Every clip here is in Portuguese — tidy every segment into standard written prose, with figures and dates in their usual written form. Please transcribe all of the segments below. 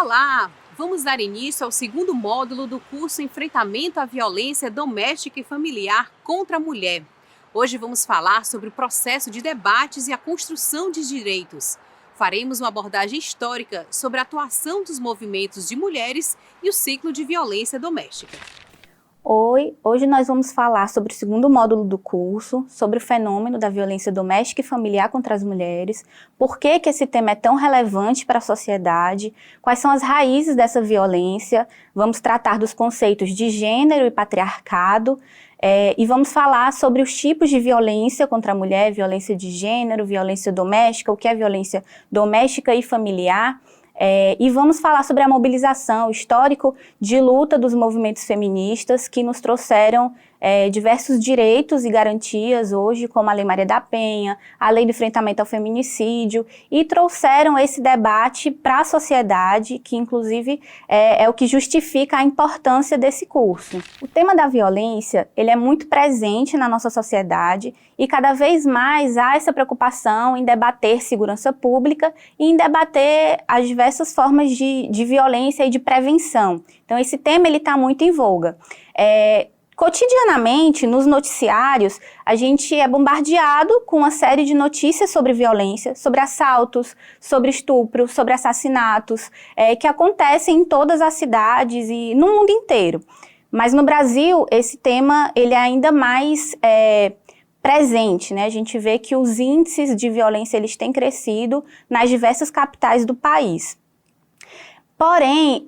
Olá! Vamos dar início ao segundo módulo do curso Enfrentamento à Violência Doméstica e Familiar contra a Mulher. Hoje vamos falar sobre o processo de debates e a construção de direitos. Faremos uma abordagem histórica sobre a atuação dos movimentos de mulheres e o ciclo de violência doméstica. Oi, hoje nós vamos falar sobre o segundo módulo do curso, sobre o fenômeno da violência doméstica e familiar contra as mulheres, por que esse tema é tão relevante para a sociedade, quais são as raízes dessa violência, vamos tratar dos conceitos de gênero e patriarcado, e vamos falar sobre os tipos de violência contra a mulher, violência de gênero, violência doméstica, o que é violência doméstica e familiar. E vamos falar sobre a mobilização, o histórico de luta dos movimentos feministas que nos trouxeram diversos direitos e garantias hoje, como a Lei Maria da Penha, a Lei de Enfrentamento ao Feminicídio, e trouxeram esse debate para a sociedade, que inclusive é o que justifica a importância desse curso. O tema da violência, ele é muito presente na nossa sociedade e cada vez mais há essa preocupação em debater segurança pública e em debater as diversas formas de violência e de prevenção. Então esse tema está muito em voga. Cotidianamente, nos noticiários, a gente é bombardeado com uma série de notícias sobre violência, sobre assaltos, sobre estupro, sobre assassinatos, que acontecem em todas as cidades e no mundo inteiro. Mas no Brasil, esse tema ele é ainda mais presente, né? A gente vê que os índices de violência eles têm crescido nas diversas capitais do país. Porém,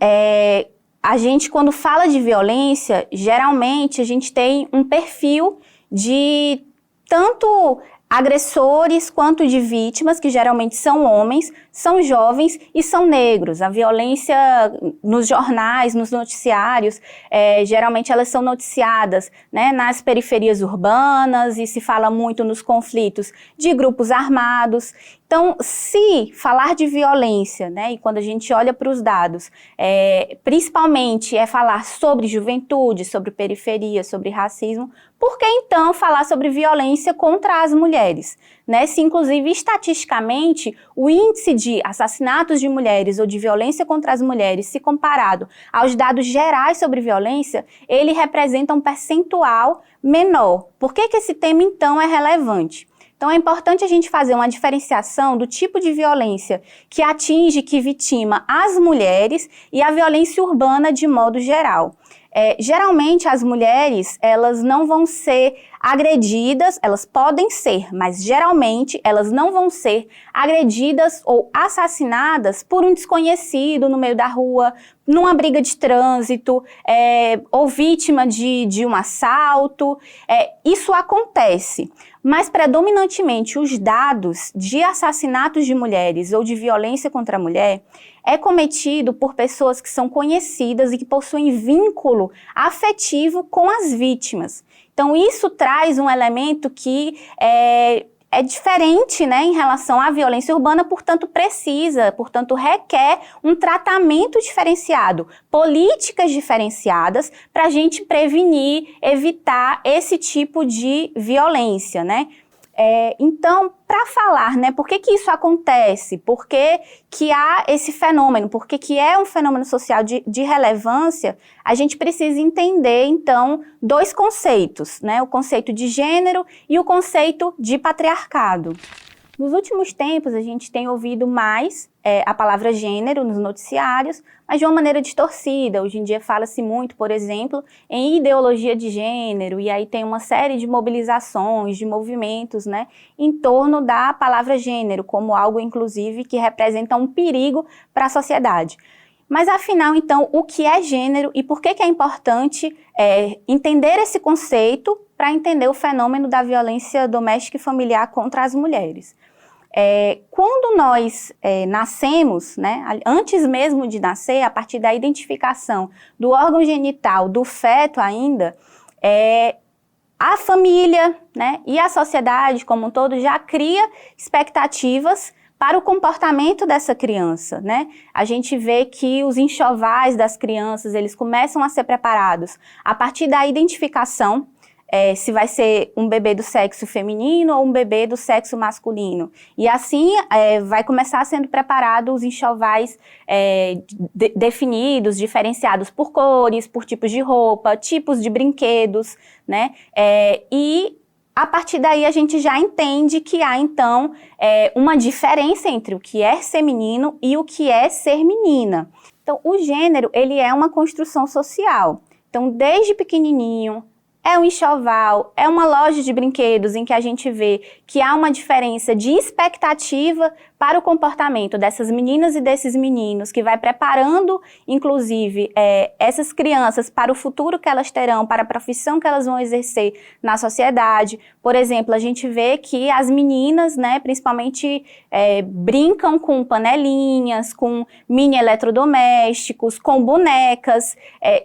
a gente, quando fala de violência, geralmente a gente tem um perfil de tanto agressores quanto de vítimas, que geralmente são homens, são jovens e são negros. A violência nos jornais, nos noticiários, geralmente elas são noticiadas, né, nas periferias urbanas e se fala muito nos conflitos de grupos armados. Então, se falar de violência, né, e quando a gente olha para os dados, principalmente falar sobre juventude, sobre periferia, sobre racismo, por que então falar sobre violência contra as mulheres? Né? Se inclusive estatisticamente o índice de assassinatos de mulheres ou de violência contra as mulheres, se comparado aos dados gerais sobre violência, ele representa um percentual menor. Por que esse tema então é relevante? Então é importante a gente fazer uma diferenciação do tipo de violência que atinge, que vitima as mulheres e a violência urbana de modo geral. Geralmente as mulheres, elas não vão ser agredidas, elas podem ser, mas geralmente elas não vão ser agredidas ou assassinadas por um desconhecido no meio da rua, numa briga de trânsito, ou vítima de um assalto. Isso acontece, mas predominantemente os dados de assassinatos de mulheres ou de violência contra a mulher é cometido por pessoas que são conhecidas e que possuem vínculo afetivo com as vítimas. Então isso traz um elemento que é diferente, né, em relação à violência urbana, portanto requer um tratamento diferenciado, políticas diferenciadas para a gente prevenir, evitar esse tipo de violência, né? Então, para falar, né, por que isso acontece, por que há esse fenômeno, por que é um fenômeno social de relevância, a gente precisa entender, então, dois conceitos, né, o conceito de gênero e o conceito de patriarcado. Nos últimos tempos, a gente tem ouvido mais a palavra gênero nos noticiários, mas de uma maneira distorcida. Hoje em dia fala-se muito, por exemplo, em ideologia de gênero, e aí tem uma série de mobilizações, de movimentos, né, em torno da palavra gênero, como algo, inclusive, que representa um perigo para a sociedade. Mas, afinal, então, o que é gênero e por que é importante entender esse conceito para entender o fenômeno da violência doméstica e familiar contra as mulheres? Quando nós nascemos, né, antes mesmo de nascer, a partir da identificação do órgão genital do feto ainda, a família, né, e a sociedade como um todo já cria expectativas para o comportamento dessa criança, né? A gente vê que os enxovais das crianças, eles começam a ser preparados a partir da identificação se vai ser um bebê do sexo feminino ou um bebê do sexo masculino. E assim vai começar sendo preparado os enxovais definidos, diferenciados por cores, por tipos de roupa, tipos de brinquedos, né? E a partir daí a gente já entende que há então uma diferença entre o que é ser menino e o que é ser menina. Então o gênero, ele é uma construção social. Então desde pequenininho, é um enxoval, é uma loja de brinquedos em que a gente vê que há uma diferença de expectativa para o comportamento dessas meninas e desses meninos, que vai preparando, inclusive, essas crianças para o futuro que elas terão, para a profissão que elas vão exercer na sociedade. Por exemplo, a gente vê que as meninas, né, principalmente, brincam com panelinhas, com mini eletrodomésticos, com bonecas.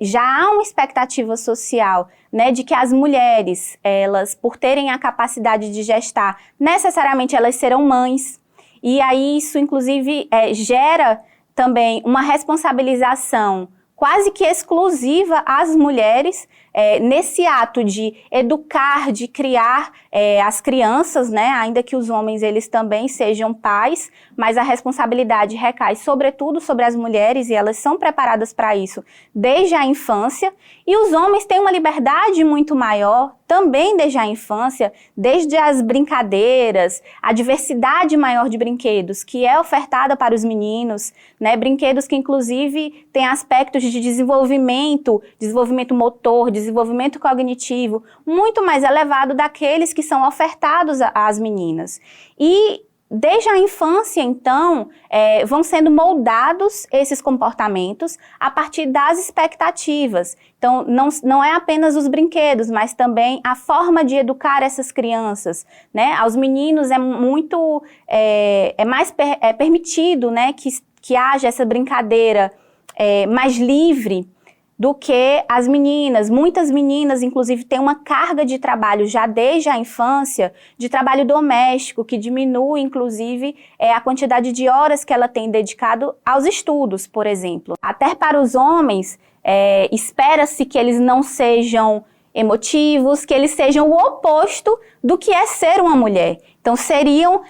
Já há uma expectativa social, né, de que as mulheres, elas, por terem a capacidade de gestar, necessariamente elas serão mães. E aí isso, inclusive, gera também uma responsabilização quase que exclusiva às mulheres nesse ato de educar, de criar as crianças, né? Ainda que os homens eles também sejam pais, mas a responsabilidade recai sobretudo sobre as mulheres e elas são preparadas para isso desde a infância. E os homens têm uma liberdade muito maior também desde a infância, desde as brincadeiras, a diversidade maior de brinquedos que é ofertada para os meninos, né? Brinquedos que inclusive têm aspectos de desenvolvimento motor, desenvolvimento cognitivo, muito mais elevado daqueles que são ofertados às meninas. E desde a infância, então, vão sendo moldados esses comportamentos a partir das expectativas. Então, não é apenas os brinquedos, mas também a forma de educar essas crianças, né? Aos meninos é mais permitido, né, que haja essa brincadeira mais livre do que as meninas. Muitas meninas, inclusive, têm uma carga de trabalho já desde a infância, de trabalho doméstico, que diminui, inclusive, a quantidade de horas que ela tem dedicado aos estudos, por exemplo. Até para os homens, espera-se que eles não sejam emotivos, que eles sejam o oposto do que é ser uma mulher. Então, seriam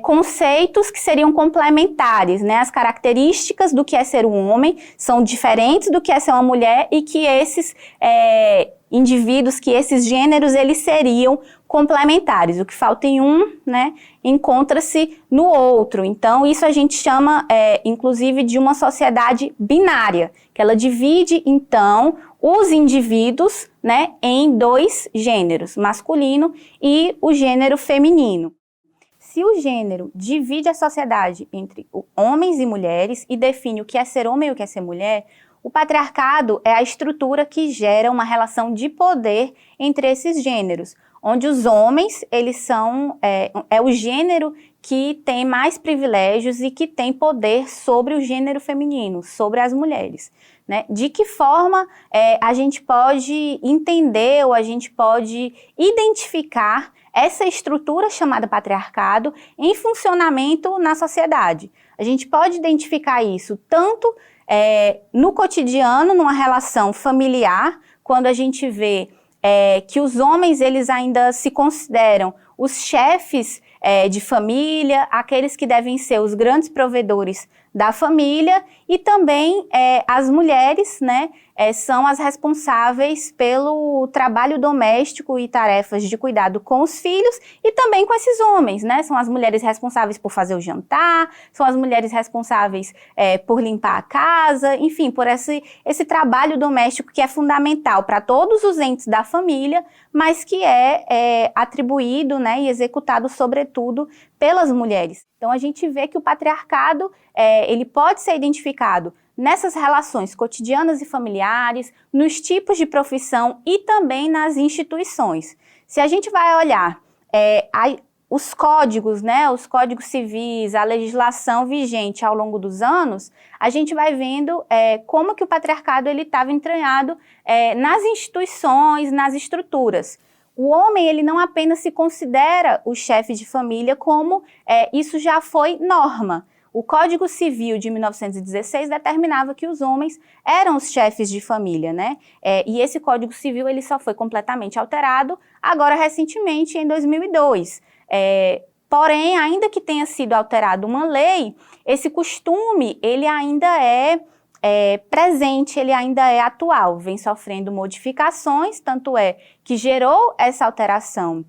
conceitos que seriam complementares, né? As características do que é ser um homem são diferentes do que é ser uma mulher e que esses indivíduos, que esses gêneros, eles seriam complementares. O que falta em um, né, encontra-se no outro. Então, isso a gente chama, inclusive, de uma sociedade binária, que ela divide, então, os indivíduos, né, em dois gêneros, masculino e o gênero feminino. Se o gênero divide a sociedade entre homens e mulheres e define o que é ser homem e o que é ser mulher, o patriarcado é a estrutura que gera uma relação de poder entre esses gêneros, onde os homens, eles são, o gênero que tem mais privilégios e que tem poder sobre o gênero feminino, sobre as mulheres, né? De que forma a gente pode entender ou a gente pode identificar essa estrutura chamada patriarcado em funcionamento na sociedade? A gente pode identificar isso tanto no cotidiano, numa relação familiar, quando a gente vê que os homens eles ainda se consideram os chefes de família, aqueles que devem ser os grandes provedores da família, e também as mulheres, né, são as responsáveis pelo trabalho doméstico e tarefas de cuidado com os filhos e também com esses homens, né? São as mulheres responsáveis por fazer o jantar, são as mulheres responsáveis por limpar a casa, enfim, por esse trabalho doméstico que é fundamental para todos os entes da família, mas que é atribuído, né, e executado sobretudo pelas mulheres. Então a gente vê que o patriarcado ele pode ser identificado nessas relações cotidianas e familiares, nos tipos de profissão e também nas instituições. Se a gente vai olhar os códigos, né, os códigos civis, a legislação vigente ao longo dos anos, a gente vai vendo como que o patriarcado estava entranhado nas instituições, nas estruturas. O homem, ele não apenas se considera o chefe de família, como isso já foi norma. O Código Civil de 1916 determinava que os homens eram os chefes de família, né? E esse Código Civil ele só foi completamente alterado agora recentemente, em 2002. Porém, ainda que tenha sido alterada uma lei, esse costume ele ainda é presente, ele ainda é atual, vem sofrendo modificações, tanto é que gerou essa alteração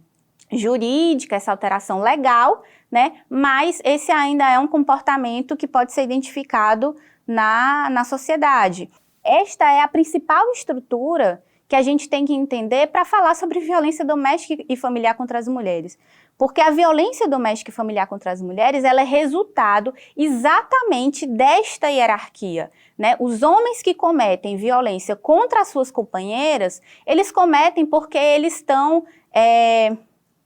jurídica, essa alteração legal, né? Mas esse ainda é um comportamento que pode ser identificado na sociedade. Esta é a principal estrutura que a gente tem que entender para falar sobre violência doméstica e familiar contra as mulheres. Porque a violência doméstica e familiar contra as mulheres, ela é resultado exatamente desta hierarquia, né? Os homens que cometem violência contra as suas companheiras, eles cometem porque eles estão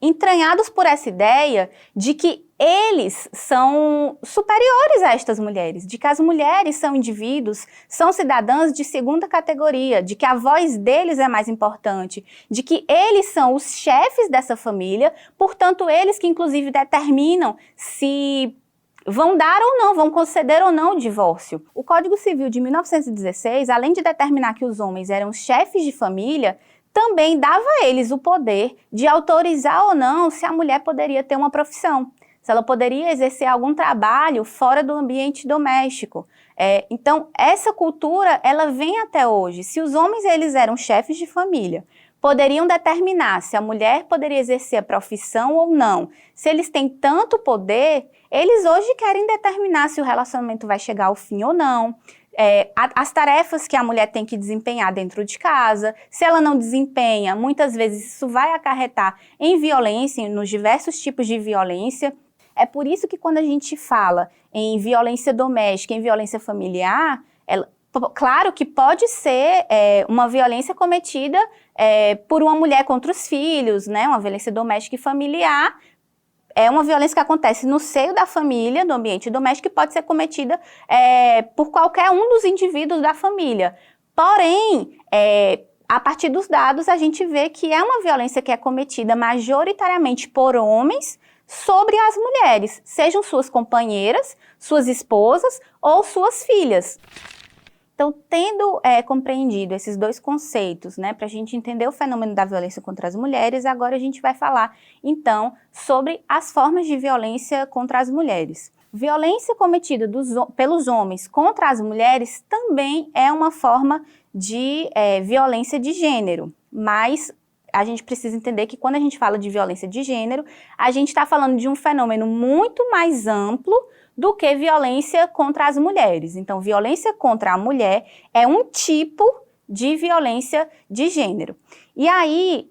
entranhados por essa ideia de que eles são superiores a estas mulheres, de que as mulheres são indivíduos, são cidadãs de segunda categoria, de que a voz deles é mais importante, de que eles são os chefes dessa família, portanto, eles que inclusive determinam se vão dar ou não, vão conceder ou não o divórcio. O Código Civil de 1916, além de determinar que os homens eram os chefes de família, também dava a eles o poder de autorizar ou não se a mulher poderia ter uma profissão, se ela poderia exercer algum trabalho fora do ambiente doméstico. Então, essa cultura, ela vem até hoje. Se os homens eles eram chefes de família, poderiam determinar se a mulher poderia exercer a profissão ou não. Se eles têm tanto poder, eles hoje querem determinar se o relacionamento vai chegar ao fim ou não. As tarefas que a mulher tem que desempenhar dentro de casa, se ela não desempenha, muitas vezes isso vai acarretar em violência, nos diversos tipos de violência. É por isso que quando a gente fala em violência doméstica, em violência familiar, claro que pode ser uma violência cometida por uma mulher contra os filhos, né? Uma violência doméstica e familiar. É uma violência que acontece no seio da família, do ambiente doméstico, e pode ser cometida por qualquer um dos indivíduos da família. Porém, a partir dos dados, a gente vê que é uma violência que é cometida majoritariamente por homens sobre as mulheres, sejam suas companheiras, suas esposas ou suas filhas. Então, tendo compreendido esses dois conceitos, né, para a gente entender o fenômeno da violência contra as mulheres, agora a gente vai falar, então, sobre as formas de violência contra as mulheres. Violência cometida pelos homens contra as mulheres também é uma forma de violência de gênero, mas a gente precisa entender que quando a gente fala de violência de gênero, a gente está falando de um fenômeno muito mais amplo do que violência contra as mulheres. Então, violência contra a mulher é um tipo de violência de gênero. E aí,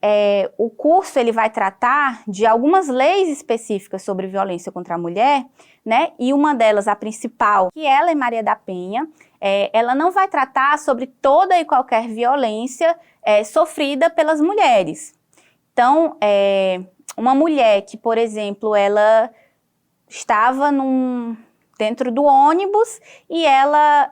o curso ele vai tratar de algumas leis específicas sobre violência contra a mulher, né? E uma delas, a principal, que é a Lei Maria da Penha, ela não vai tratar sobre toda e qualquer violência sofrida pelas mulheres. Então, uma mulher que, por exemplo, ela estava dentro do ônibus e ela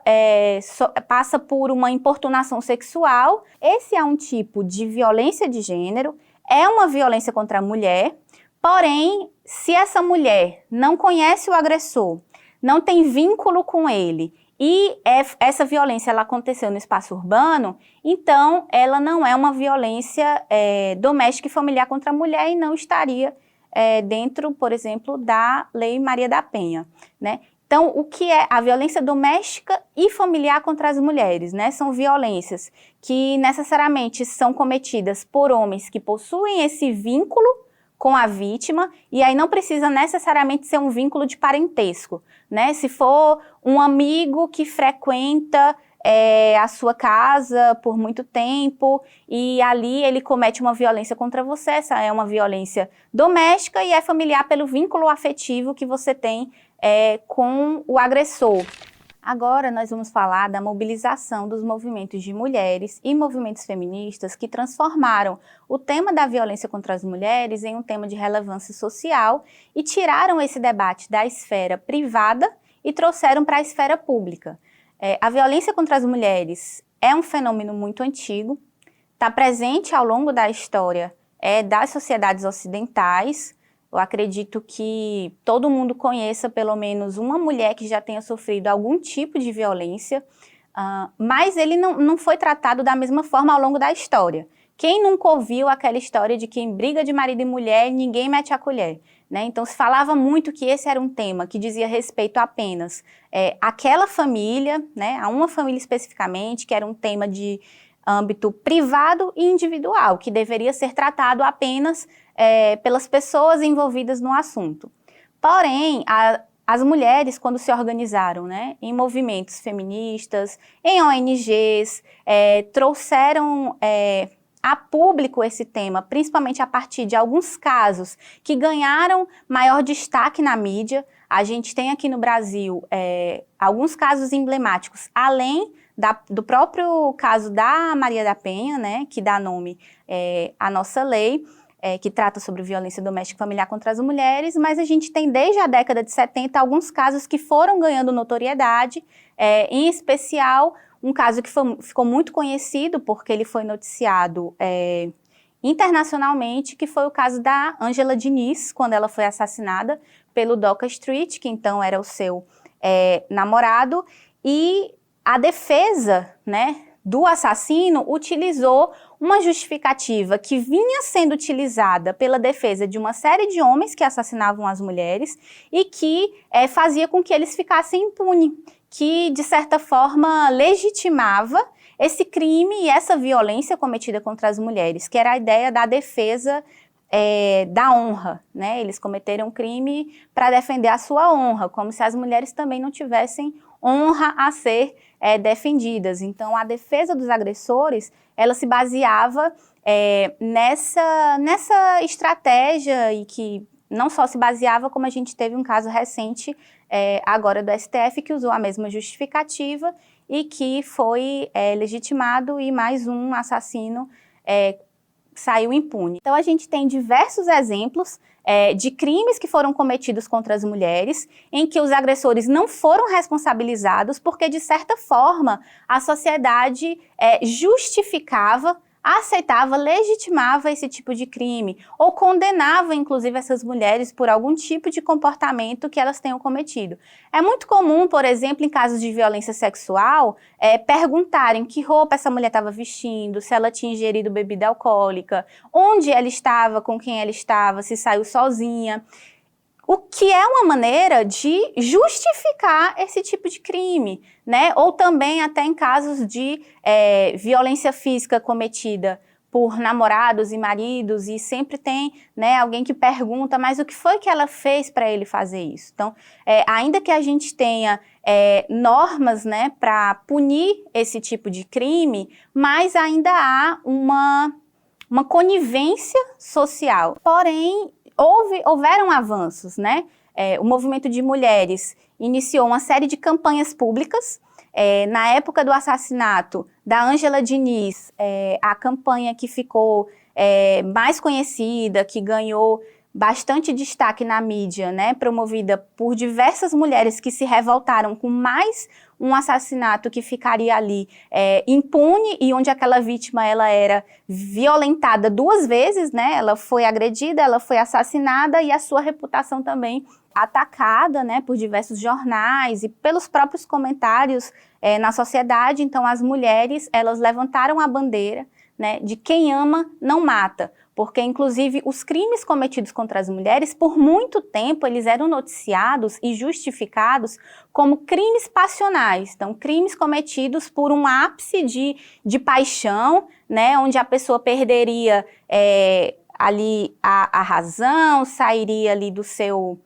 passa por uma importunação sexual. Esse é um tipo de violência de gênero, é uma violência contra a mulher, porém, se essa mulher não conhece o agressor, não tem vínculo com ele, e essa violência ela aconteceu no espaço urbano, então ela não é uma violência doméstica e familiar contra a mulher e não estaria dentro, por exemplo, da Lei Maria da Penha, né? Então, o que é a violência doméstica e familiar contra as mulheres, né? São violências que necessariamente são cometidas por homens que possuem esse vínculo com a vítima, e aí não precisa necessariamente ser um vínculo de parentesco, né? Se for um amigo que frequenta a sua casa por muito tempo e ali ele comete uma violência contra você, essa é uma violência doméstica e é familiar pelo vínculo afetivo que você tem com o agressor. Agora nós vamos falar da mobilização dos movimentos de mulheres e movimentos feministas que transformaram o tema da violência contra as mulheres em um tema de relevância social e tiraram esse debate da esfera privada e trouxeram para a esfera pública. A violência contra as mulheres é um fenômeno muito antigo, está presente ao longo da história das sociedades ocidentais. Eu acredito que todo mundo conheça pelo menos uma mulher que já tenha sofrido algum tipo de violência, mas ele não foi tratado da mesma forma ao longo da história. Quem nunca ouviu aquela história de que em briga de marido e mulher ninguém mete a colher, né? Então se falava muito que esse era um tema que dizia respeito apenas àquela família, né? A uma família especificamente, que era um tema de âmbito privado e individual, que deveria ser tratado apenas pelas pessoas envolvidas no assunto. Porém, as mulheres, quando se organizaram, né, em movimentos feministas, em ONGs, trouxeram a público esse tema, principalmente a partir de alguns casos que ganharam maior destaque na mídia. A gente tem aqui no Brasil alguns casos emblemáticos, além do próprio caso da Maria da Penha, né, que dá nome à nossa lei, que trata sobre violência doméstica e familiar contra as mulheres, mas a gente tem desde a década de 70 alguns casos que foram ganhando notoriedade, em especial um caso que ficou muito conhecido porque ele foi noticiado internacionalmente, que foi o caso da Angela Diniz, quando ela foi assassinada pelo Doka Street, que então era o seu namorado, e a defesa, né, do assassino utilizou uma justificativa que vinha sendo utilizada pela defesa de uma série de homens que assassinavam as mulheres e que fazia com que eles ficassem impunes, que de certa forma legitimava esse crime e essa violência cometida contra as mulheres, que era a ideia da defesa da honra, né? Eles cometeram um crime para defender a sua honra, como se as mulheres também não tivessem honra a ser defendidas. Então, a defesa dos agressores, ela se baseava nessa estratégia, e que não só se baseava, como a gente teve um caso recente agora do STF, que usou a mesma justificativa e que foi legitimado, e mais um assassino saiu impune. Então a gente tem diversos exemplos de crimes que foram cometidos contra as mulheres, em que os agressores não foram responsabilizados porque, de certa forma, a sociedade justificava, aceitava, legitimava esse tipo de crime, ou condenava, inclusive, essas mulheres por algum tipo de comportamento que elas tenham cometido. É muito comum, por exemplo, em casos de violência sexual, perguntarem que roupa essa mulher estava vestindo, se ela tinha ingerido bebida alcoólica, onde ela estava, com quem ela estava, se saiu sozinha. O que é uma maneira de justificar esse tipo de crime, né? Ou também até em casos de violência física cometida por namorados e maridos, e sempre tem, né, alguém que pergunta, mas o que foi que ela fez para ele fazer isso? Então, ainda que a gente tenha normas, né, para punir esse tipo de crime, mas ainda há uma conivência social. Porém, houveram avanços, né? O movimento de mulheres iniciou uma série de campanhas públicas. Na época do assassinato da Angela Diniz, a campanha que ficou mais conhecida, que ganhou bastante destaque na mídia, né, promovida por diversas mulheres que se revoltaram com mais um assassinato que ficaria ali impune, e onde aquela vítima ela era violentada duas vezes, né? Ela foi agredida, ela foi assassinada, e a sua reputação também atacada, né, por diversos jornais e pelos próprios comentários na sociedade. Então as mulheres, elas levantaram a bandeira, né, de quem ama não mata, porque inclusive os crimes cometidos contra as mulheres, por muito tempo, eles eram noticiados e justificados como crimes passionais. Então, crimes cometidos por um ápice de paixão, né, onde a pessoa perderia ali a razão, sairia ali do seu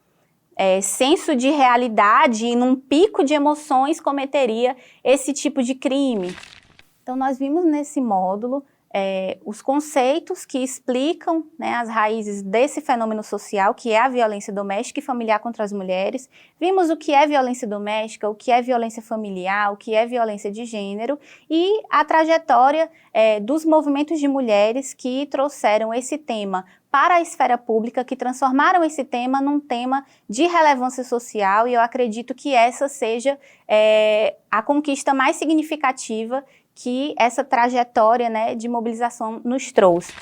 senso de realidade, e num pico de emoções cometeria esse tipo de crime. Então, nós vimos nesse módulo os conceitos que explicam, né, as raízes desse fenômeno social, que é a violência doméstica e familiar contra as mulheres. Vimos o que é violência doméstica, o que é violência familiar, o que é violência de gênero, e a trajetória dos movimentos de mulheres que trouxeram esse tema para a esfera pública, que transformaram esse tema num tema de relevância social, e eu acredito que essa seja a conquista mais significativa que essa trajetória, né, de mobilização nos trouxe.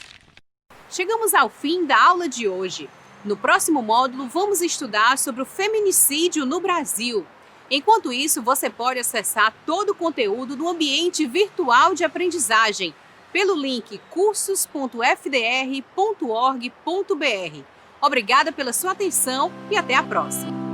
Chegamos ao fim da aula de hoje. No próximo módulo, vamos estudar sobre o feminicídio no Brasil. Enquanto isso, você pode acessar todo o conteúdo no ambiente virtual de aprendizagem pelo link cursos.fdr.org.br. Obrigada pela sua atenção e até a próxima!